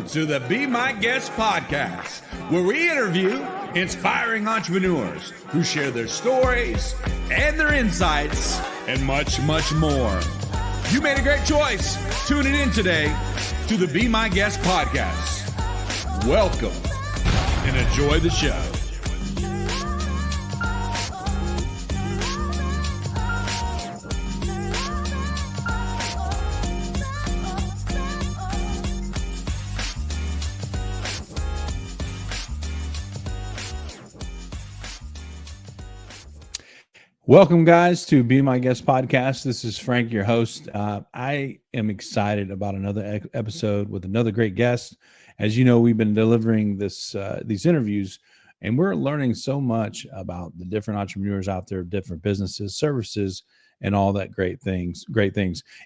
to the Be My Guest podcast, where we interview inspiring entrepreneurs who share their stories and their insights and much, much more. You made a great choice tuning in today to the Be My Guest podcast. Welcome and enjoy the show. Welcome, guys, to Be My Guest podcast. This is Frank, your host. I am excited about another episode with another great guest. As you know, we've been delivering these interviews, and we're learning so much about the different entrepreneurs out there, different businesses, services, and all that great things.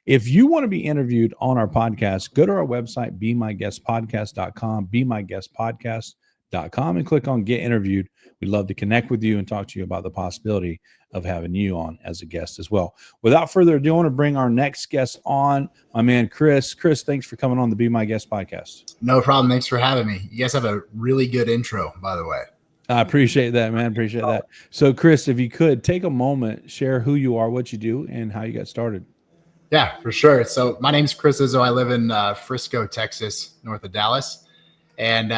If you want to be interviewed on our podcast, go to our website, BeMyGuestPodcast.com, BeMyGuestPodcast.com, and click on Get Interviewed. We'd love to connect with you and talk to you about the possibility of having you on as a guest as well. Without further ado, I want to bring our next guest on, my man, Kris. Kris, thanks for coming on the Be My Guest podcast. No problem. Thanks for having me. You guys have a really good intro, by the way. I appreciate that, man. Appreciate that. So, Kris, if you could take a moment, share who you are, what you do, and how you got started. Yeah, for sure. So my name's Kris Zizzo. I live in Frisco, Texas, north of Dallas. And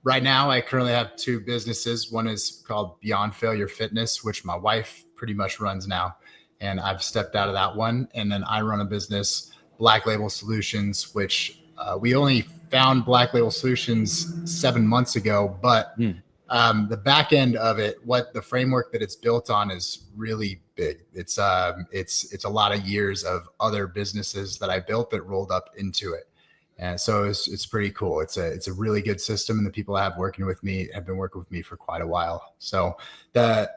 right now, I currently have two businesses. One is called Beyond Failure Fitness, which my wife pretty much runs now. And I've stepped out of that one. And then I run a business, Black Label Solutions, which we only found Black Label Solutions 7 months ago. But the back end of it, what the framework that it's built on is really big. It's a lot of years of other businesses that I built that rolled up into it. And so it's pretty cool. It's a really good system, and the people I have working with me have been working with me for quite a while. So the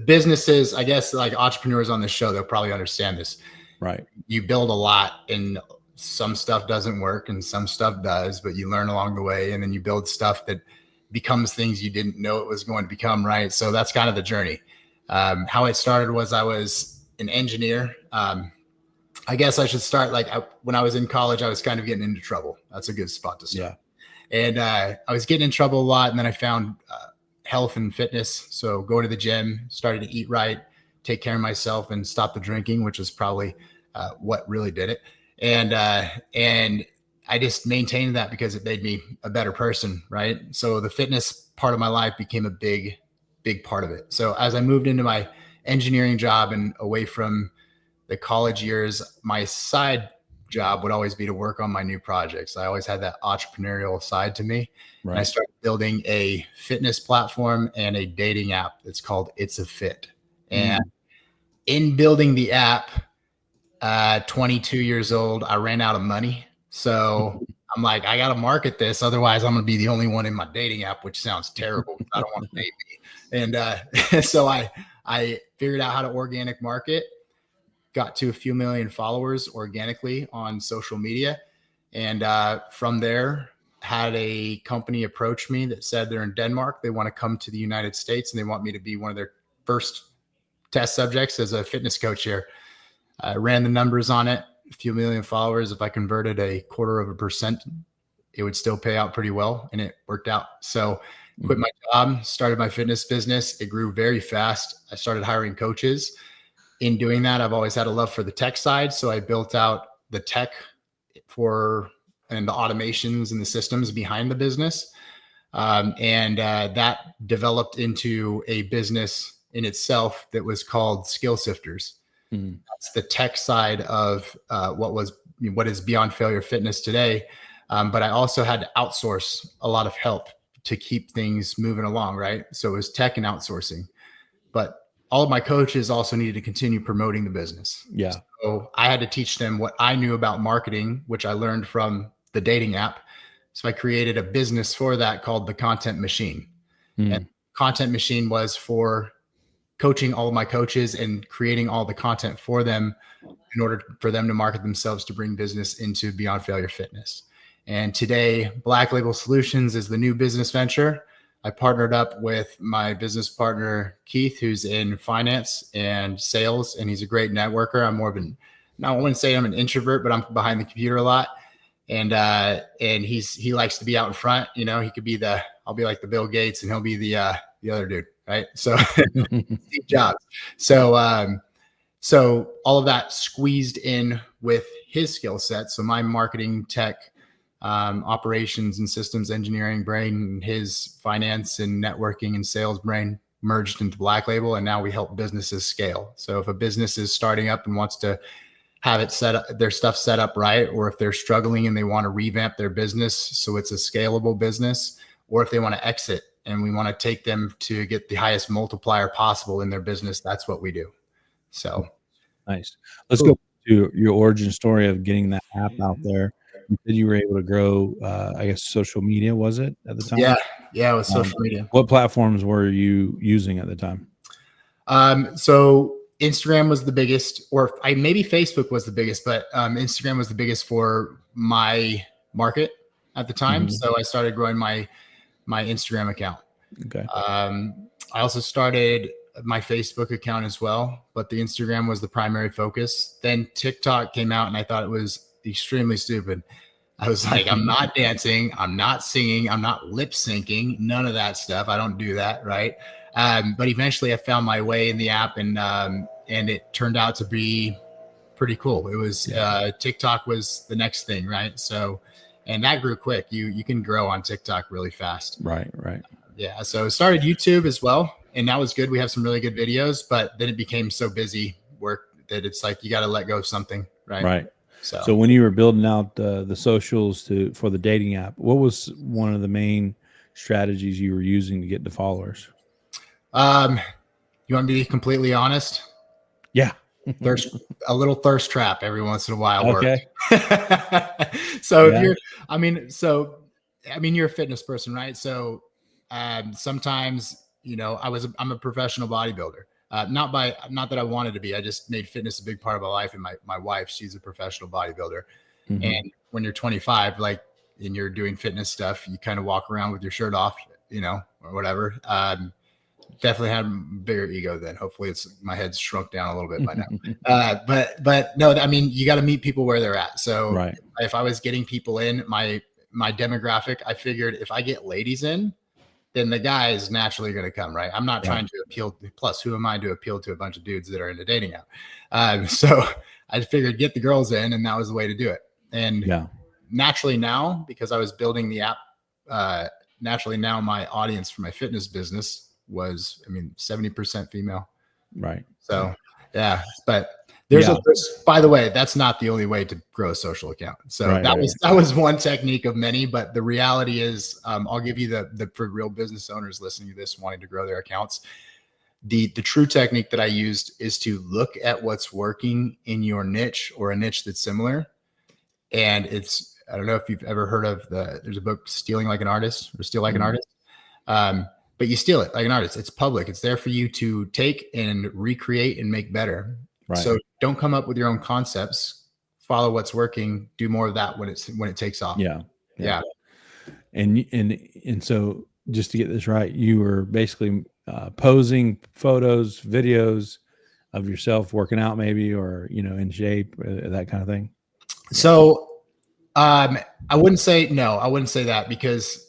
businesses, I guess, like entrepreneurs on this show, they'll probably understand this. Right. You build a lot, and some stuff doesn't work and some stuff does, but you learn along the way, and then you build stuff that becomes things you didn't know it was going to become, right? So that's kind of the journey. How it started was I was an engineer. I guess I should start when I was in college, I was kind of getting into trouble. That's a good spot to start. Yeah. And I was getting in trouble a lot. And then I found health and fitness. So go to the gym, started to eat right, take care of myself, and stop the drinking, which is probably what really did it. And I just maintained that because it made me a better person, right? So the fitness part of my life became a big, big part of it. So as I moved into my engineering job and away from the college years, my side job would always be to work on my new projects. I always had that entrepreneurial side to me. Right. And I started building a fitness platform and a dating app that's called It's a Fit. And in building the app, 22 years old, I ran out of money. So I'm like, I got to market this. Otherwise, I'm going to be the only one in my dating app, which sounds terrible. I don't want to date me. And so I figured out how to organic market, got to a few million followers organically on social media. And from there, had a company approach me that said they're in Denmark. They want to come to the United States, and they want me to be one of their first test subjects as a fitness coach here. I ran the numbers on it. A few million followers. If I converted 0.25%, it would still pay out pretty well. And it worked out. So quit my job, started my fitness business. It grew very fast. I started hiring coaches. In doing that, I've always had a love for the tech side. So I built out the tech and the automations and the systems behind the business. That developed into a business in itself that was called Skill Sifters. That's the tech side of what is Beyond Failure Fitness today. But I also had to outsource a lot of help to keep things moving along, right? So it was tech and outsourcing. But all of my coaches also needed to continue promoting the business. Yeah. So I had to teach them what I knew about marketing, which I learned from the dating app. So I created a business for that called the Content Machine. And Content Machine was for coaching all of my coaches and creating all the content for them in order for them to market themselves to bring business into Beyond Failure Fitness. And today, Black Label Solutions is the new business venture. I partnered up with my business partner, Keith, who's in finance and sales, and he's a great networker. I'm more of I wouldn't say I'm an introvert, but I'm behind the computer a lot. and he likes to be out in front. You know, I'll be like the Bill Gates, and he'll be the other dude, right? So Steve Jobs. So all of that squeezed in with his skill set. So my marketing, tech, operations and systems engineering brain, and his finance and networking and sales brain merged into Black Label, and now we help businesses scale. So if a business is starting up and wants to have it set up, their stuff set up right, or if they're struggling and they want to revamp their business so it's a scalable business, or if they want to exit and we want to take them to get the highest multiplier possible in their business, that's what we do. So nice. Let's go to your origin story of getting that app out there. You said you were able to grow, I guess, social media, was it at the time? Yeah, it was social media. What platforms were you using at the time? So Instagram was the biggest, or maybe Facebook was the biggest, but Instagram was the biggest for my market at the time. Mm-hmm. So I started growing my Instagram account. Okay. I also started my Facebook account as well, but the Instagram was the primary focus. Then TikTok came out and I thought it was extremely stupid. I was like, I'm not dancing, I'm not singing, I'm not lip syncing, none of that stuff. I don't do that, right? But eventually I found my way in the app, and it turned out to be pretty cool. It was TikTok was the next thing, right? So, and that grew quick. You can grow on TikTok really fast. Right. Yeah. So started YouTube as well, and that was good. We have some really good videos, but then it became so busy work that it's like you got to let go of something, right? Right. So when you were building out the socials for the dating app, what was one of the main strategies you were using to get the followers? You want me to be completely honest? Yeah. There's a little thirst trap every once in a while. Okay. So if you're a fitness person, right? So sometimes, I'm a professional bodybuilder. Not that I wanted to be. I just made fitness a big part of my life. And my wife, she's a professional bodybuilder. Mm-hmm. And when you're 25, and you're doing fitness stuff, you kind of walk around with your shirt off, or whatever. Definitely had a bigger ego then. Hopefully my head's shrunk down a little bit by now. But no, you got to meet people where they're at. So right. If I was getting people in my demographic, I figured if I get ladies in, then the guy is naturally going to come, right? I'm not trying to appeal. Plus, who am I to appeal to a bunch of dudes that are in a dating app? So I figured get the girls in, and that was the way to do it. And naturally now, because I was building the app, naturally now my audience for my fitness business was, 70% female. Right. So but by the way, that's not the only way to grow a social account. So that was one technique of many, but the reality is, I'll give you the for real business owners listening to this, wanting to grow their accounts. The true technique that I used is to look at what's working in your niche or a niche that's similar. And I don't know if you've ever heard of there's a book, Stealing Like an Artist, or Steal Like an Artist. But you steal it like an artist. It's public. It's there for you to take and recreate and make better. Right. So don't come up with your own concepts. Follow what's working. Do more of that when it takes off. Yeah. And so just to get this right, you were basically posing photos, videos of yourself working out, maybe, or in shape, that kind of thing. So I wouldn't say that, because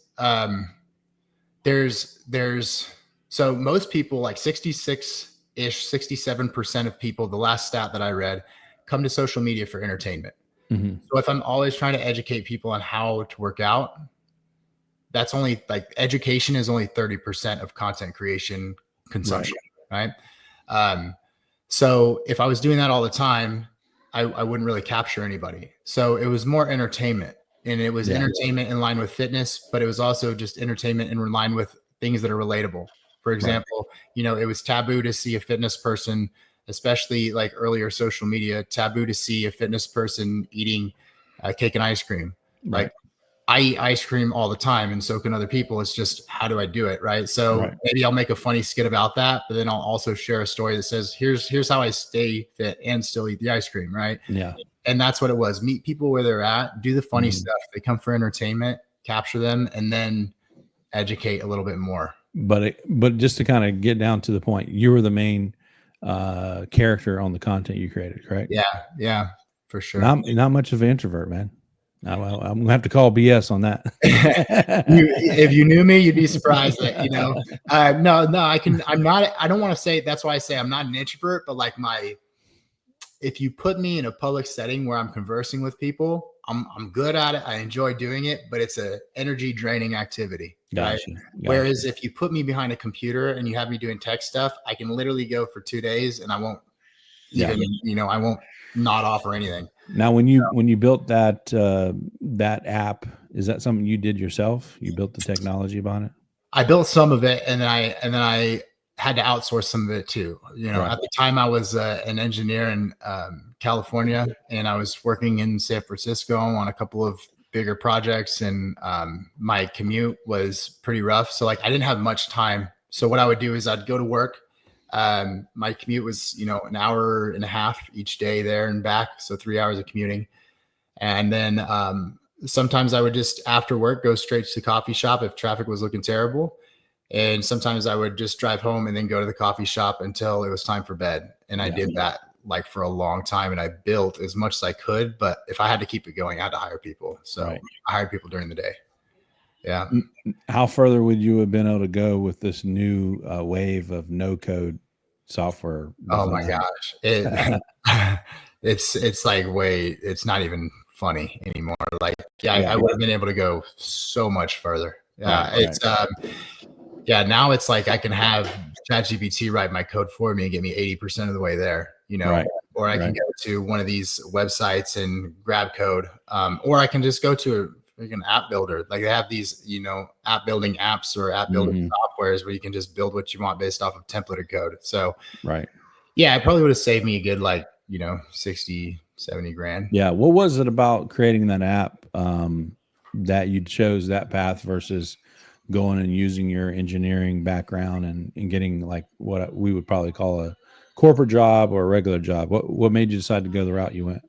so most people, like 67% of people, the last stat that I read, come to social media for entertainment. Mm-hmm. So if I'm always trying to educate people on how to work out, that's only education is only 30% of content creation consumption. Right. So if I was doing that all the time, I wouldn't really capture anybody. So it was more entertainment. And it was entertainment in line with fitness, but it was also just entertainment in line with things that are relatable. For example, it was taboo to see a fitness person, especially like earlier social media, taboo to see a fitness person eating cake and ice cream. Right. Like I eat ice cream all the time, and so can other people. It's just, how do I do it? Right. So maybe I'll make a funny skit about that, but then I'll also share a story that says, here's how I stay fit and still eat the ice cream. Right. Yeah. And that's what it was. Meet people where they're at, do the funny stuff. They come for entertainment, capture them, and then educate a little bit more. But just to kind of get down to the point, you were the main character on the content you created, correct? Yeah, for sure. Not much of an introvert, man. Well, I'm gonna have to call BS on that. If you knew me, you'd be surprised that, no, I don't want to say, that's why I say I'm not an introvert, but like if you put me in a public setting where I'm conversing with people, I'm good at it. I enjoy doing it, but it's a energy draining activity. Right. Whereas if you put me behind a computer and you have me doing tech stuff, I can literally go for 2 days and I won't even, I won't nod off or anything. Now, when you built that app, is that something you did yourself? You built the technology behind it? I built some of it, and then I had to outsource some of it too. At the time I was an engineer in California, and I was working in San Francisco on a couple of bigger projects, and my commute was pretty rough. So like I didn't have much time. So what I would do is I'd go to work. My commute was, an hour and a half each day there and back. So 3 hours of commuting. And then sometimes I would just after work go straight to the coffee shop if traffic was looking terrible. And sometimes I would just drive home and then go to the coffee shop until it was time for bed. And I did that like for a long time, and I built as much as I could. But if I had to keep it going, I had to hire people. So I hired people during the day. Yeah. How further would you have been able to go with this new wave of no code software? Oh my gosh. It's like it's not even funny anymore. Like, I would have been able to go so much further. Now it's like I can have ChatGPT write my code for me and get me 80% of the way there, or I can go to one of these websites and grab code, or I can just go to an app builder. Like they have these, app building apps or app building softwares where you can just build what you want based off of templated code. So, it probably would have saved me a good, 60, 70 grand. Yeah. What was it about creating that app that you chose that path versus going and using your engineering background and getting like what we would probably call a corporate job or a regular job? What made you decide to go the route you went?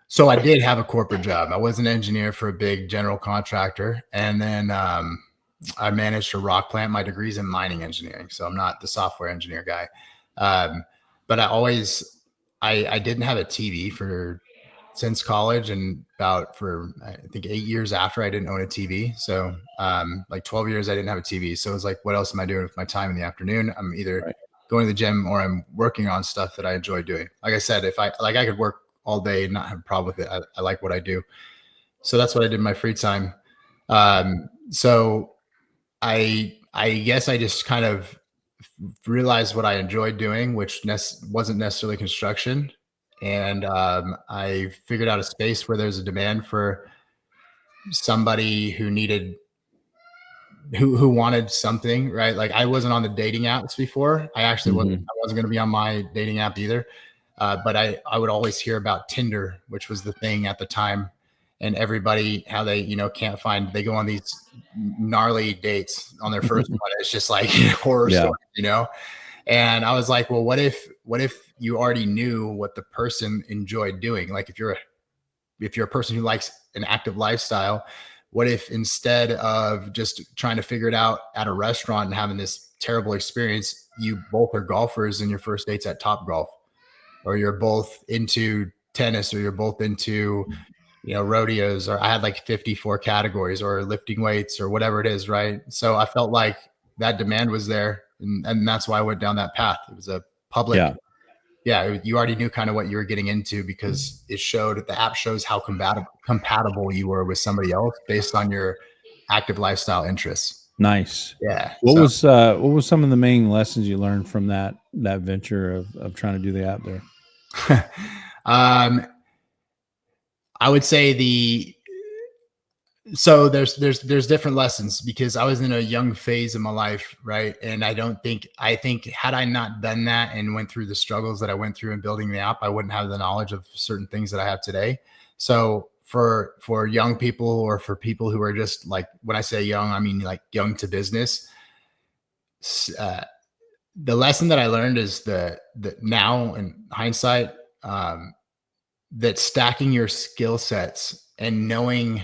So I did have a corporate job. I was an engineer for a big general contractor. And then I managed a rock plant. My degree's in mining engineering, so I'm not the software engineer guy. But I didn't have a TV since college, and for I think 8 years after, I didn't own a TV. So 12 years I didn't have a TV. So it was like, what else am I doing with my time in the afternoon? I'm either going to the gym or I'm working on stuff that I enjoy doing. Like I said, if I could work all day and not have a problem with it. I like what I do. So that's what I did in my free time. So I guess I just kind of realized what I enjoyed doing, which wasn't necessarily construction. And I figured out a space where there's a demand for somebody who wanted something, right? Like I wasn't on the dating apps before. I actually wasn't going to be on my dating app either. But I would always hear about Tinder, which was the thing at the time, and everybody, how they, can't find, they go on these gnarly dates on their first one. It's just like horror story, And I was like, well, what if you already knew what the person enjoyed doing? Like if you're a person who likes an active lifestyle, what if instead of just trying to figure it out at a restaurant and having this terrible experience, you both are golfers and your first date's at Topgolf? Or you're both into tennis, or you're both into, rodeos, or I had like 54 categories, or lifting weights, or whatever it is. Right. So I felt like that demand was there. And that's why I went down that path. It was a public. You already knew kind of what you were getting into because the app shows how compatible you were with somebody else based on your active lifestyle interests. Nice. Yeah. What was some of the main lessons you learned from that venture of trying to do the app there? I would say so there's different lessons because I was in a young phase of my life, right? And I think had I not done that and went through the struggles that I went through in building the app, I wouldn't have the knowledge of certain things that I have today. So for young people, or for people who are just like, when I say young, I mean like young to business, the lesson that I learned is that now in hindsight, that stacking your skill sets and knowing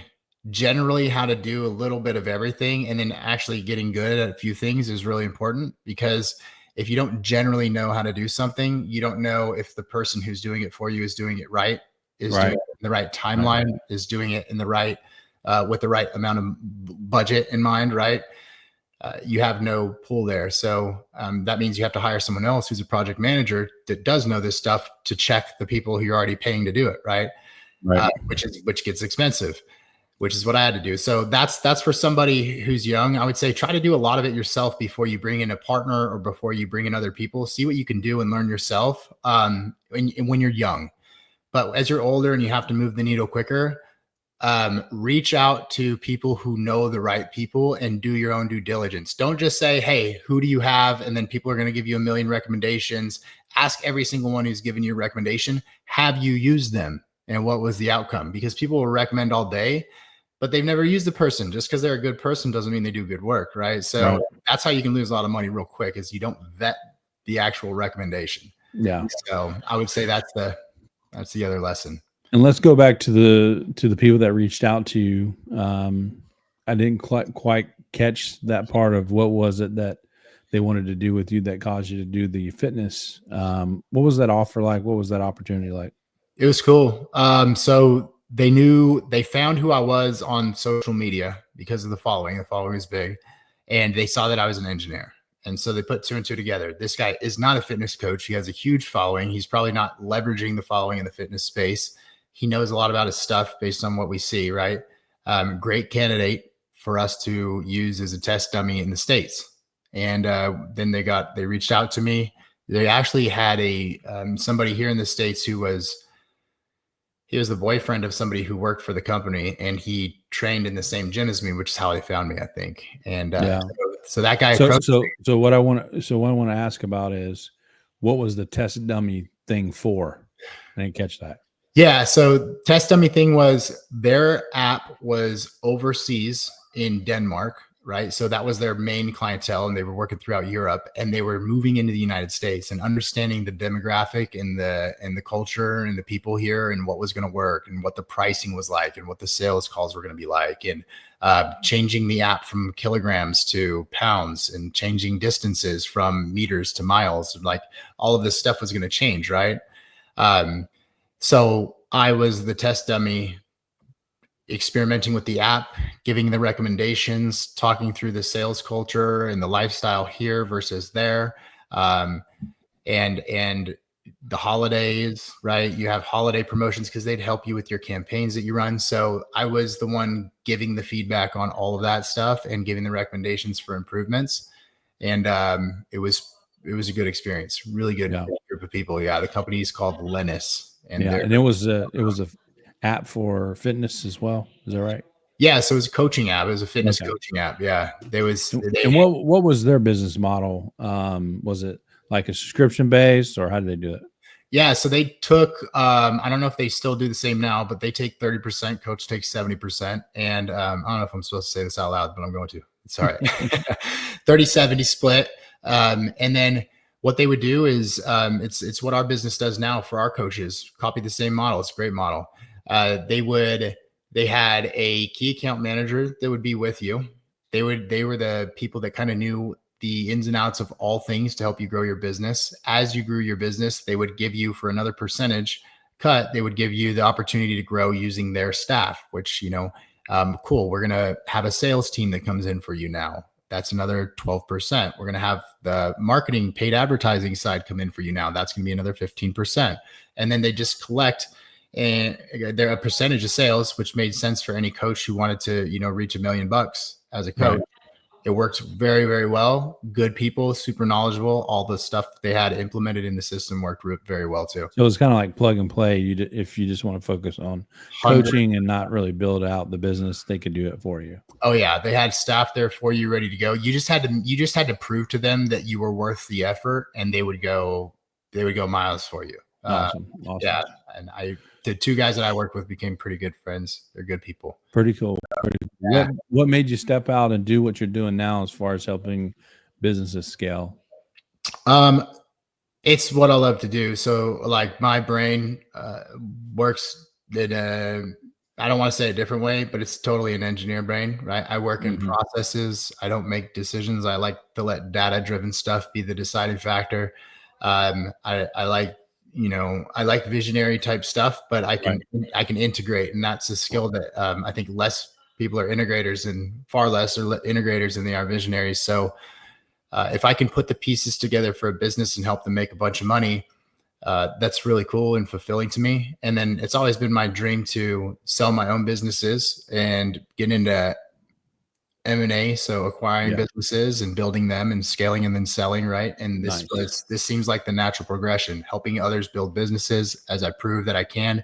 generally how to do a little bit of everything and then actually getting good at a few things is really important. Because if you don't generally know how to do something, you don't know if the person who's doing it for you is doing it right is doing it in the right timeline, is doing it in the right, with the right amount of budget in mind, right? You have no pull there. So that means you have to hire someone else who's a project manager that does know this stuff to check the people who you're already paying to do it, right? Which gets expensive, which is what I had to do. So that's for somebody who's young. I would say try to do a lot of it yourself before you bring in a partner or before you bring in other people. See what you can do and learn yourself when you're young. But as you're older and you have to move the needle quicker, reach out to people who know the right people and do your own due diligence. Don't just say, hey, who do you have? And then people are going to give you a million recommendations. Ask every single one who's given you a recommendation, have you used them? And what was the outcome? Because people will recommend all day, but they've never used the person. Just because they're a good person doesn't mean they do good work, right? So that's how you can lose a lot of money real quick, is you don't vet the actual recommendation. Yeah. So I would say that's the other lesson. And let's go back to the people that reached out to you. I didn't quite catch that part of what was it that they wanted to do with you that caused you to do the fitness. What was that offer like? What was that opportunity like? It was cool. So they found who I was on social media because of the following. The following is big, and they saw that I was an engineer. And so they put two and two together. This guy is not a fitness coach. He has a huge following. He's probably not leveraging the following in the fitness space. He knows a lot about his stuff based on what we see, right? Great candidate for us to use as a test dummy in the States. And then they reached out to me. They actually had somebody here in the States he was the boyfriend of somebody who worked for the company, and he trained in the same gym as me, which is how they found me, I think. And so that guy. So what I want to ask about is, what was the test dummy thing for? I didn't catch that. Yeah. So test dummy thing was their app was overseas in Denmark, right? So that was their main clientele, and they were working throughout Europe, and they were moving into the United States and understanding the demographic and the culture and the people here and what was going to work and what the pricing was like and what the sales calls were going to be like, and changing the app from kilograms to pounds and changing distances from meters to miles. Like all of this stuff was going to change, right? So I was the test dummy, experimenting with the app, giving the recommendations, talking through the sales culture and the lifestyle here versus there. And the holidays, right? You have holiday promotions because they'd help you with your campaigns that you run. So I was the one giving the feedback on all of that stuff and giving the recommendations for improvements. And it was a good experience, really good group of people. Yeah. The company is called Lennis. And it was a app for fitness as well. Is that right? Yeah. So it was a coaching app. It was a fitness coaching app. Yeah. And what was their business model? Was it like a subscription based, or how did they do it? Yeah. So they took, I don't know if they still do the same now, but they take 30%, coach takes 70%. And I don't know if I'm supposed to say this out loud, but I'm going to. It's all right. 30-70 split. And then what they would do is it's what our business does now for our coaches. Copy the same model. It's a great model. They had a key account manager that would be with you. They were the people that kind of knew the ins and outs of all things to help you grow your business. As you grew your business, they would give you, for another percentage cut, they would give you the opportunity to grow using their staff, which, cool. We're going to have a sales team that comes in for you now. That's another 12%. We're going to have the marketing, paid advertising side come in for you now. That's going to be another 15%. And then they just collect they're a percentage of sales, which made sense for any coach who wanted to, reach $1 million as a coach. Right. It worked very, very well. Good people, super knowledgeable. All the stuff that they had implemented in the system worked very well too. So it's kind of like plug and play. If you just want to focus on coaching and not really build out the business, they could do it for you. Oh yeah, they had staff there for you, ready to go. You just had to prove to them that you were worth the effort, and they would go miles for you. Awesome. Yeah, and the two guys that I worked with became pretty good friends. They're good people. Pretty cool. Yeah. What made you step out and do what you're doing now as far as helping businesses scale? It's what I love to do. So like my brain works in I don't want to say a different way, but it's totally an engineer brain, right? I work in processes. I don't make decisions. I like to let data-driven stuff be the deciding factor. I like I like visionary type stuff, but I can integrate, and that's a skill that I think less people are integrators, and far less are integrators than they are visionaries. So if I can put the pieces together for a business and help them make a bunch of money, that's really cool and fulfilling to me. And then it's always been my dream to sell my own businesses and get into M&A, so acquiring businesses and building them and scaling and then selling, right? And this seems like the natural progression, helping others build businesses as I prove that I can.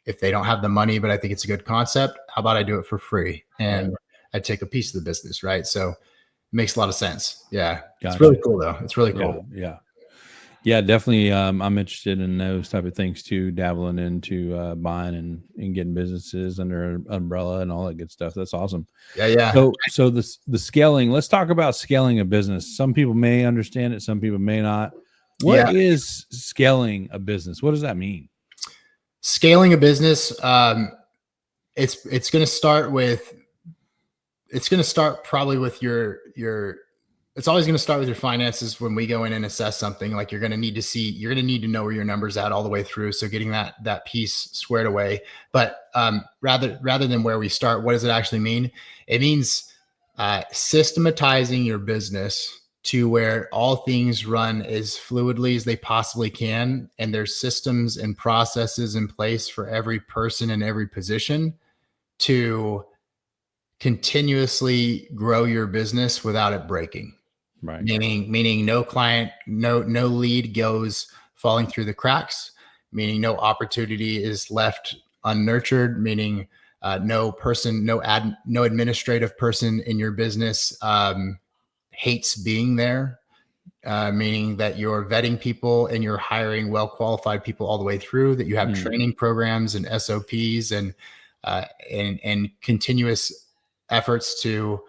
If they don't have the money, but I think it's a good concept, how about I do it for free? And I take a piece of the business, right? So it makes a lot of sense. Yeah. Gotcha. It's really cool though. It's really cool. Yeah, definitely. I'm interested in those type of things too, dabbling into buying and getting businesses under an umbrella and all that good stuff. That's awesome. Yeah. So the scaling, let's talk about scaling a business. Some people may understand it, some people may not. What is scaling a business? What does that mean? Scaling a business, it's going to start probably with your it's always going to start with your finances. When we go in and assess something, like you're going to need to know where your numbers at all the way through. So getting that piece squared away. But rather than where we start, what does it actually mean? It means systematizing your business to where all things run as fluidly as they possibly can. And there's systems and processes in place for every person in every position to continuously grow your business without it breaking. Right. Meaning no client, no lead goes falling through the cracks, meaning no opportunity is left unnurtured, meaning no administrative person in your business hates being there, meaning that you're vetting people and you're hiring well-qualified people all the way through, that you have training programs and SOPs and continuous efforts to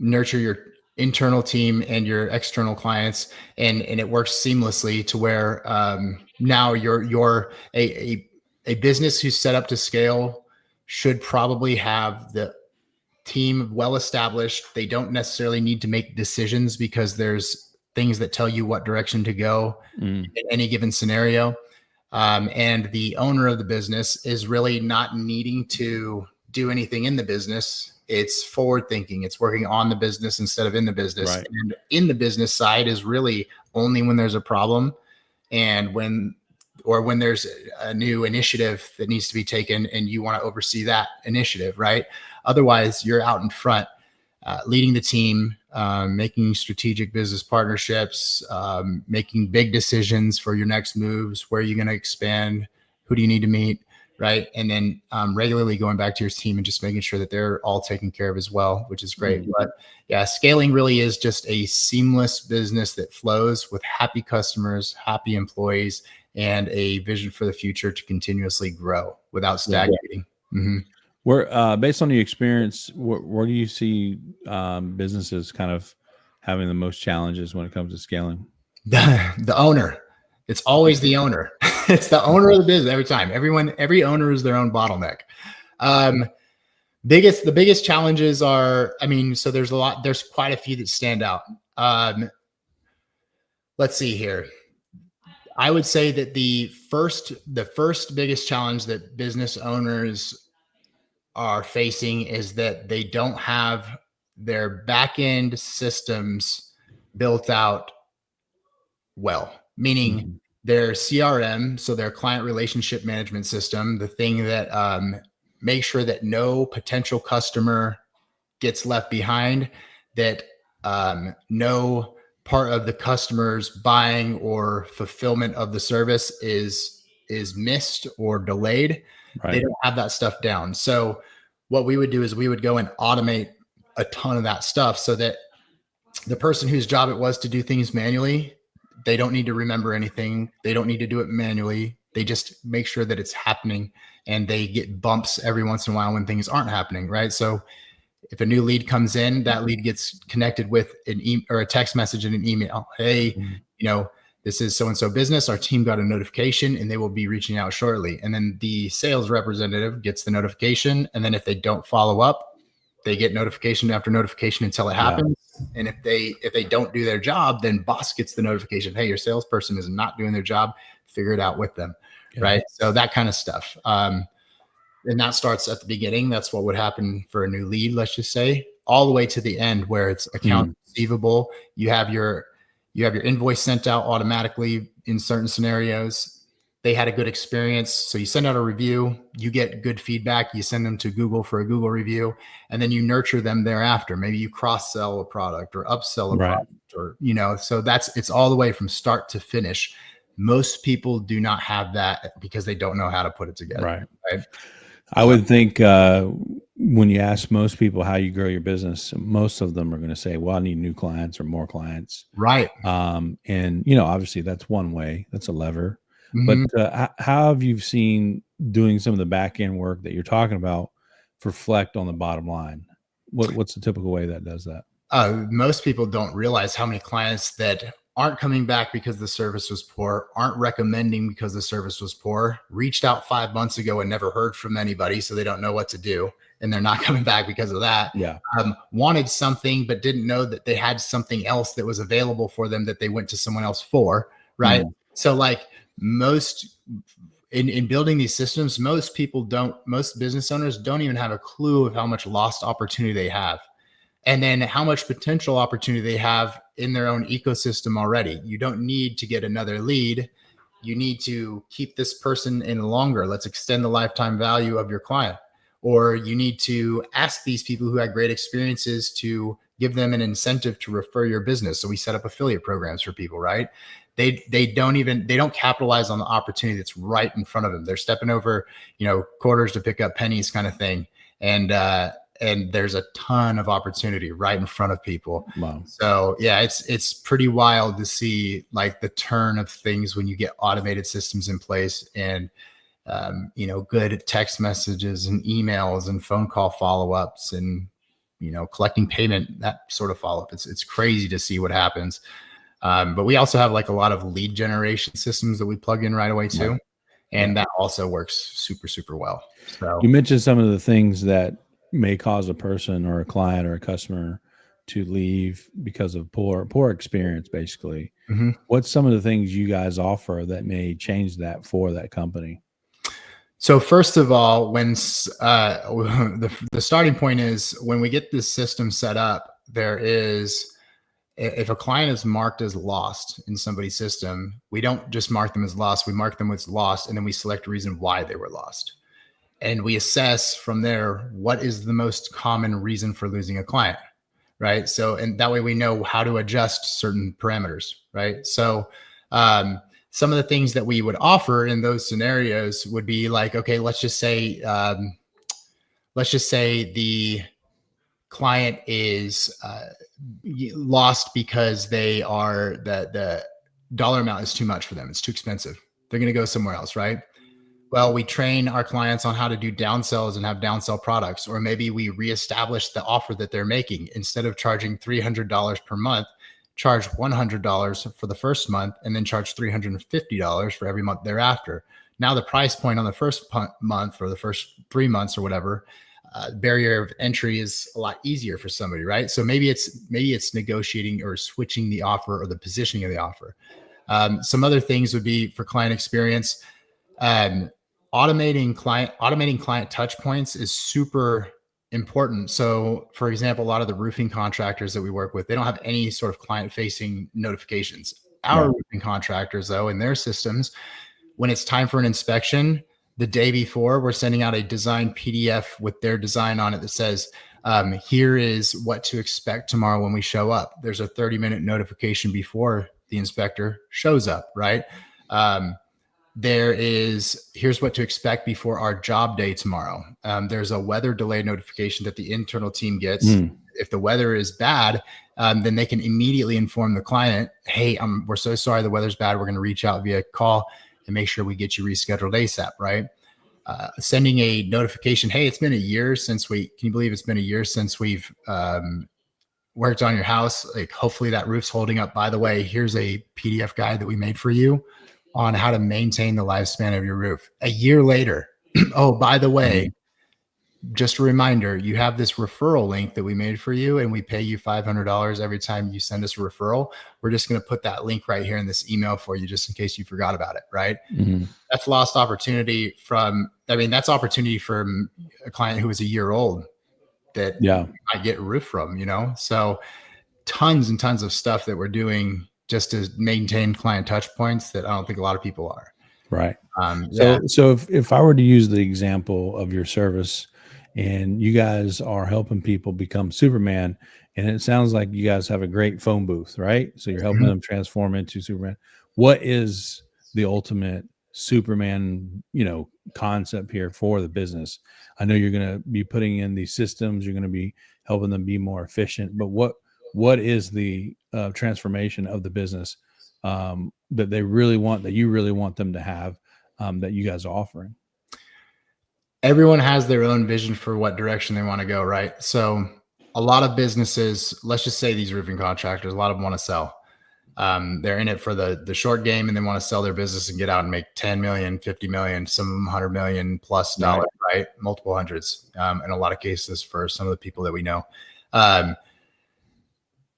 nurture your internal team and your external clients, and it works seamlessly to where now you're a business who's set up to scale should probably have the team well established. They don't necessarily need to make decisions because there's things that tell you what direction to go in any given scenario. And the owner of the business is really not needing to do anything in the business. It's forward thinking. It's working on the business instead of in the business. Right. And in the business side is really only when there's a problem and when there's a new initiative that needs to be taken and you want to oversee that initiative, right? Otherwise, you're out in front, leading the team, making strategic business partnerships, making big decisions for your next moves. Where are you going to expand? Who do you need to meet? Right. And then regularly going back to your team and just making sure that they're all taken care of as well, which is great. But yeah, scaling really is just a seamless business that flows with happy customers, happy employees, and a vision for the future to continuously grow without stagnating. Where, based on your experience, where do you see businesses kind of having the most challenges when it comes to scaling? The owner. It's always the owner. It's the owner of the business every time. Every owner is their own bottleneck. The biggest challenges are, so there's quite a few that stand out. Let's see here. I would say that the first biggest challenge that business owners are facing is that they don't have their back-end systems built out well, meaning their CRM, so their client relationship management system, the thing that makes sure that no potential customer gets left behind, that no part of the customer's buying or fulfillment of the service is missed or delayed. Right. They don't have that stuff down. So what we would do is we would go and automate a ton of that stuff so that the person whose job it was to do things manually, they don't need to remember anything. They don't need to do it manually. They just make sure that it's happening, and they get bumps every once in a while when things aren't happening, right? So if a new lead comes in, that lead gets connected with or a text message and an email. Hey, this is so-and-so business. Our team got a notification and they will be reaching out shortly. And then the sales representative gets the notification. And then if they don't follow up, they get notification after notification until it happens. And if they don't do their job, then boss gets the notification, hey, your salesperson is not doing their job, figure it out with them. Yeah. Right. So that kind of stuff. And that starts at the beginning. That's what would happen for a new lead, let's just say, all the way to the end where it's account receivable. You have your invoice sent out automatically in certain scenarios. They had a good experience. So you send out a review, you get good feedback, you send them to Google for a Google review, and then you nurture them thereafter. Maybe you cross-sell a product or upsell a product, or, so it's all the way from start to finish. Most people do not have that because they don't know how to put it together. Right? I would think when you ask most people how you grow your business, most of them are going to say, well, I need new clients or more clients. Right. And, obviously that's one way, that's a lever. But how have you seen doing some of the back end work that you're talking about reflect on the bottom line? What's the typical way that does that? Most people don't realize how many clients that aren't coming back because the service was poor, aren't recommending because the service was poor, reached out 5 months ago and never heard from anybody, so they don't know what to do, and they're not coming back because of that. Yeah. Wanted something but didn't know that they had something else that was available for them that they went to someone else for, right? So like most in building these systems, most business owners don't even have a clue of how much lost opportunity they have. And then how much potential opportunity they have in their own ecosystem already. You don't need to get another lead. You need to keep this person in longer. Let's extend the lifetime value of your client. Or you need to ask these people who had great experiences to give them an incentive to refer your business. So we set up affiliate programs for people, right? They don't capitalize on the opportunity that's right in front of them. They're stepping over, quarters to pick up pennies kind of thing. And there's a ton of opportunity right in front of people. Wow. So yeah, it's pretty wild to see like the turn of things when you get automated systems in place and, good text messages and emails and phone call follow-ups and, collecting payment, that sort of follow-up. It's crazy to see what happens. But we also have like a lot of lead generation systems that we plug in right away too. Right. And that also works super, super well. So you mentioned some of the things that may cause a person or a client or a customer to leave because of poor experience, basically. What's some of the things you guys offer that may change that for that company? So first of all, when the starting point is when we get this system set up, if a client is marked as lost in somebody's system, we don't just mark them as lost, we mark them as lost, and then we select a reason why they were lost. And we assess from there, what is the most common reason for losing a client, right? So, and that way we know how to adjust certain parameters, right? So some of the things that we would offer in those scenarios would be like, okay, let's just say the client is lost because the dollar amount is too much for them. It's too expensive. They're going to go somewhere else, right? Well, we train our clients on how to do downsells and have downsell products, or maybe we reestablish the offer that they're making. Instead of charging $300 per month, charge $100 for the first month and then charge $350 for every month thereafter. Now the price point on the first month or the first 3 months or whatever, barrier of entry is a lot easier for somebody, right? So maybe it's negotiating or switching the offer or the positioning of the offer. Some other things would be for client experience. Automating client touch points is super important. So for example, a lot of the roofing contractors that we work with, they don't have any sort of client facing notifications. Our roofing contractors though, in their systems, when it's time for an inspection, the day before, we're sending out a design PDF with their design on it that says, here is what to expect tomorrow when we show up. There's a 30-minute notification before the inspector shows up, right? Here's what to expect before our job day tomorrow. There's a weather delay notification that the internal team gets. If the weather is bad, then they can immediately inform the client, hey, we're so sorry the weather's bad. We're going to reach out via call and make sure we get you rescheduled ASAP, right? Sending a notification, hey, it's been a year since can you believe it's been a year since we've worked on your house? Like, hopefully that roof's holding up. By the way, here's a PDF guide that we made for you on how to maintain the lifespan of your roof. A year later, oh, by the way, just a reminder, you have this referral link that we made for you, and we pay you $500 every time you send us a referral. We're just going to put that link right here in this email for you, just in case you forgot about it, right? Mm-hmm. That's lost opportunity that's opportunity from a client who was a year old that I get a roof from, So tons and tons of stuff that we're doing just to maintain client touch points that I don't think a lot of people are. Right. So if I were to use the example of your service, and you guys are helping people become Superman, and it sounds like you guys have a great phone booth, right? So you're helping them transform into Superman. What is the ultimate Superman, concept here for the business? I know you're going to be putting in these systems, you're going to be helping them be more efficient, but what is the transformation of the business that they really want, that you really want them to have, that you guys are offering? Everyone has their own vision for what direction they want to go, right? So a lot of businesses, let's just say these roofing contractors, a lot of them want to sell. They're in it for the short game, and they want to sell their business and get out and make 10 million, 50 million, some of them 100 million plus dollars, right? Multiple hundreds, in a lot of cases for some of the people that we know.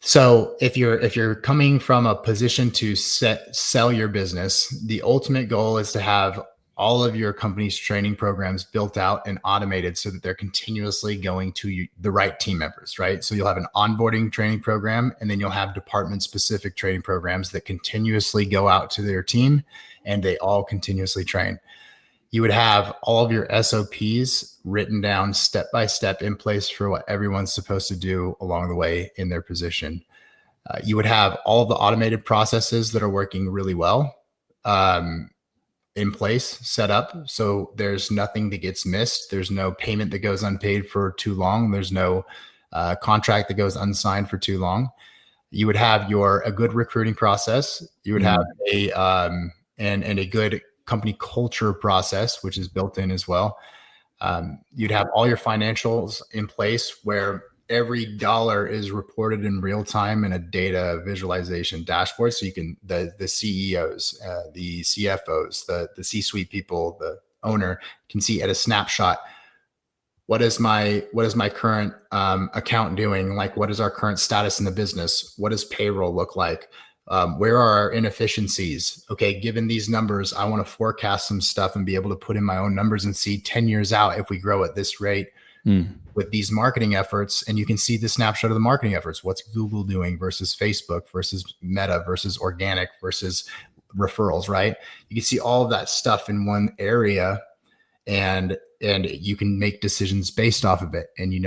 So if you're coming from a position to sell your business, the ultimate goal is to have all of your company's training programs built out and automated so that they're continuously going to the right team members, right? So you'll have an onboarding training program, and then you'll have department specific training programs that continuously go out to their team, and they all continuously train. You would have all of your SOPs written down step by step in place for what everyone's supposed to do along the way in their position. You would have all of the automated processes that are working really well in place, set up. So there's nothing that gets missed. There's no payment that goes unpaid for too long. There's no contract that goes unsigned for too long. You would have a good recruiting process. You would have a good company culture process, which is built in as well. You'd have all your financials in place where every dollar is reported in real time in a data visualization dashboard. So you can, the CEOs, the CFOs, the C-suite people, the owner can see at a snapshot, what is my current account doing? Like, what is our current status in the business? What does payroll look like? Where are our inefficiencies? Okay, given these numbers, I want to forecast some stuff and be able to put in my own numbers and see 10 years out if we grow at this rate with these marketing efforts. And you can see the snapshot of the marketing efforts. What's Google doing versus Facebook versus Meta versus organic versus referrals, right? You can see all of that stuff in one area, and you can make decisions based off of it. And you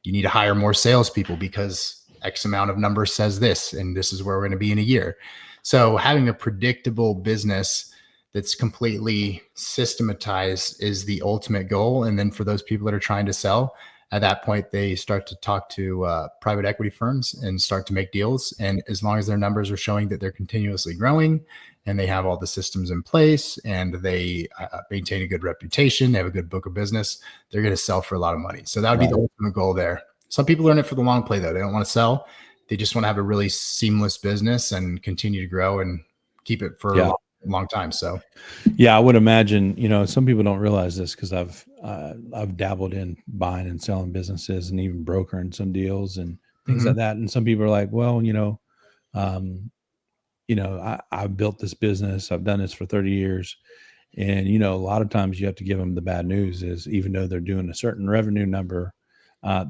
need to hire more salespeople because X amount of numbers says this, and this is where we're going to be in a year. So having a predictable business that's completely systematized is the ultimate goal. And then for those people that are trying to sell, at that point, they start to talk to private equity firms and start to make deals. And as long as their numbers are showing that they're continuously growing and they have all the systems in place and they maintain a good reputation, they have a good book of business, they're going to sell for a lot of money. So that would be the ultimate goal there. Some people are in it for the long play, though. They don't want to sell. They just want to have a really seamless business and continue to grow and keep it for a long time. So, I would imagine, some people don't realize this because I've dabbled in buying and selling businesses and even brokering some deals and things like that. And some people are like, well, I've built this business. I've done this for 30 years. And, a lot of times you have to give them the bad news is even though they're doing a certain revenue number,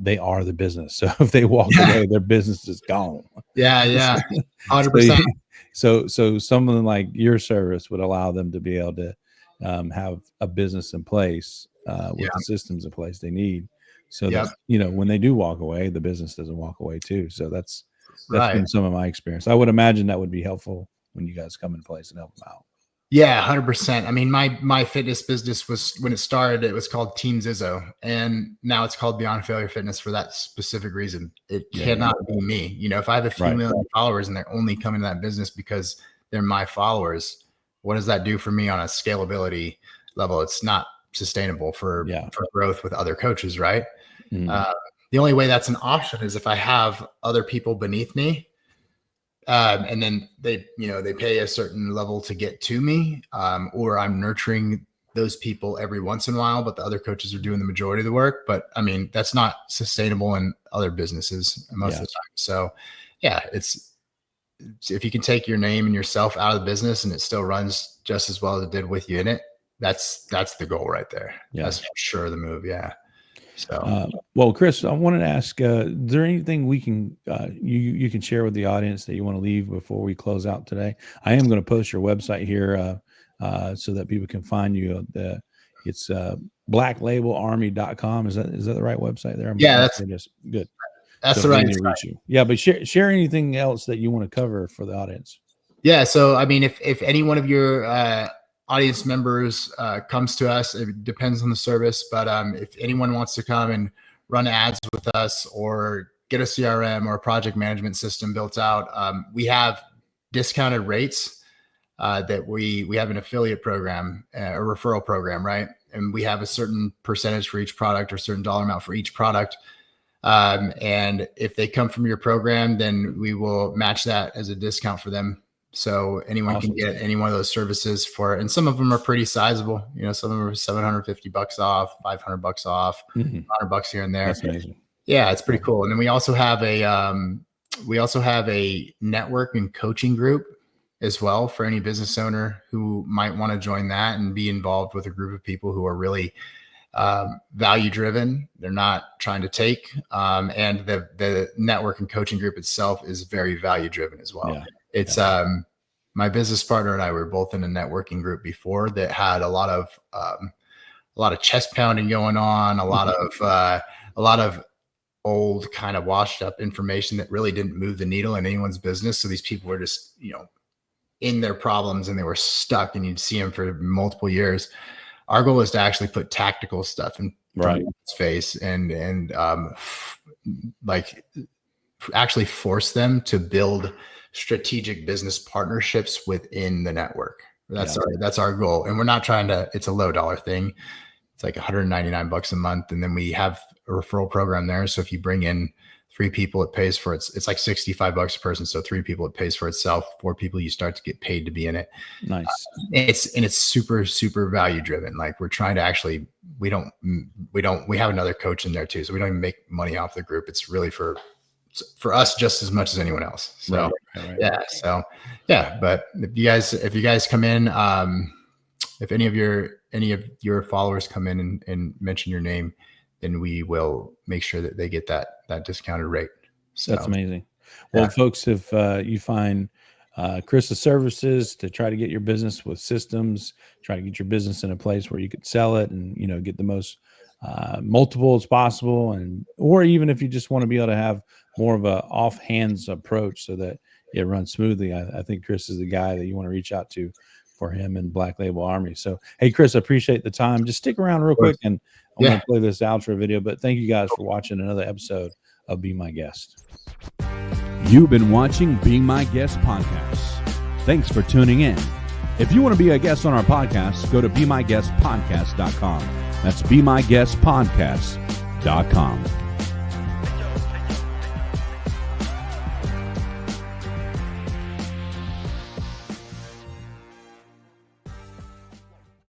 they are the business. So if they walk away, their business is gone. Yeah. 100%. So something like your service would allow them to be able to have a business in place with the systems in place they need. So that, when they do walk away, the business doesn't walk away too. So that's been some of my experience. I would imagine that would be helpful when you guys come in place and help them out. Yeah, 100%. I mean, my fitness business was, when it started, it was called Team Zizzo, and now it's called Beyond Failure Fitness for that specific reason. It cannot be me. If I have a few million followers and they're only coming to that business because they're my followers, what does that do for me on a scalability level? It's not sustainable for growth with other coaches, right? The only way that's an option is if I have other people beneath me. And then they pay a certain level to get to me, or I'm nurturing those people every once in a while, but the other coaches are doing the majority of the work. But I mean, that's not sustainable in other businesses most of the time. So yeah, if you can take your name and yourself out of the business and it still runs just as well as it did with you in it, that's the goal right there. Yeah. That's for sure the move. Yeah. So, well, Kris, I wanted to ask, is there anything we can, you can share with the audience that you want to leave before we close out today? I am going to post your website here, so that people can find you. It's blacklabelarmy.com. Is that the right website there? Yeah, that's good. That's so the right reach you. Yeah, but share anything else that you want to cover for the audience. Yeah, so I mean, if any one of your audience members comes to us, it depends on the service, but if anyone wants to come and run ads with us or get a CRM or a project management system built out, we have discounted rates. That we have an affiliate program, a referral program, right? And we have a certain percentage for each product or a certain dollar amount for each product. And if they come from your program, then we will match that as a discount for them. So anyone can get any one of those services and some of them are pretty sizable. You know, some of them are $750 off, $500 off, $100 here and there. That's amazing. Yeah, it's pretty cool. And then we also have a network and coaching group as well for any business owner who might want to join that and be involved with a group of people who are really value driven. They're not trying to take, and the network and coaching group itself is very value driven as well. Yeah. It's my business partner and I were both in a networking group before that had a lot of chest pounding going on, a lot of old kind of washed up information that really didn't move the needle in anyone's business. So these people were just, in their problems and they were stuck and you'd see them for multiple years. Our goal is to actually put tactical stuff in front of his face and actually force them to build strategic business partnerships within the network. That's our goal. And we're not trying to, it's a low dollar thing. It's like $199 a month. And then we have a referral program there. So if you bring in 3 people, it pays for it's like $65 a person. So 3 people, it pays for itself. 4 people, you start to get paid to be in it. Nice. It's super, super value driven. Like we're trying to actually, we have another coach in there too. So we don't even make money off the group. It's really for us just as much as anyone else. So yeah. So yeah, but if you guys come in, if any of your followers come in and mention your name, then we will make sure that they get that discounted rate. So that's amazing. Well, folks, if you find Kris's services to try to get your business with systems, try to get your business in a place where you could sell it and, get the most multiple as possible. Or even if you just want to be able to have more of a off-hands approach so that it runs smoothly, I think Kris is the guy that you want to reach out to for him and Black Label Army. So, hey, Kris, I appreciate the time. Just stick around real quick and I'm going to play this outro video, but thank you guys for watching another episode of Be My Guest. You've been watching Be My Guest podcast. Thanks for tuning in. If you want to be a guest on our podcast, go to BeMyGuestPodcast.com. That's BeMyGuestPodcast.com.